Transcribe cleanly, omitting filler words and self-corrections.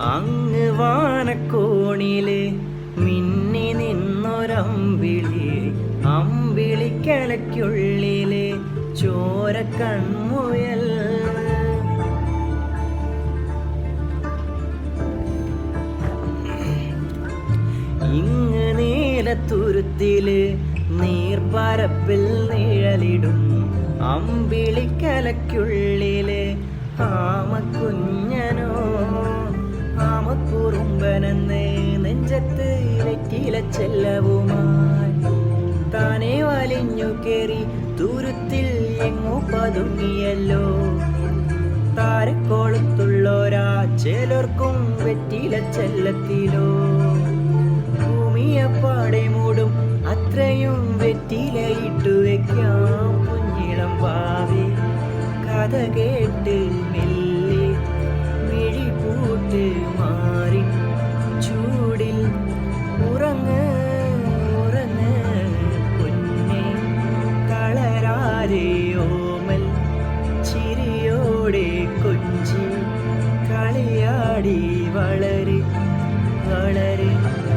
അങ്ങ് വാനക്കോണില് മിന്നി നിന്നൊരമ്പിളി, അമ്പിളിക്കലയ്ക്കുള്ളില് ചോര കൺമുയൽ. ഇങ്ങ് നീലത്തുരുത്തില് നീർപ്പരപ്പിൽ നിഴലിടും അമ്പിളിക്കലയ്ക്കുള്ളില് ആമക്കുഞ്ഞനോ ആമക്കുറുമ്പനെന്ന് നെഞ്ചത്ത് വെറ്റില ചെല്ലവുമായി താനെ വലിഞ്ഞു കേറി തുരുത്തിൽ എങ്ങോ പതുങ്ങിയല്ലോ. താരക്കോളത്തുള്ളോരാ ചിലർക്കും വെറ്റില ചെല്ലത്തിലോ. ഭൂമിയപ്പാടെ മൂടും അത്രയും വെറ്റിലയിട്ടു വെക്കാം കുഞ്ഞിളം ഭാവി. കഥ കേട്ട് മെല്ലെ മിഴിപൂട്ട് മാറി ചൂടിൽ ഉറങ്ങ് ഉറങ്ങ് കുഞ്ഞെ. തളരാതെ ഓമൽ ചിരിയോടെ കൊഞ്ചി കളിയാടി വള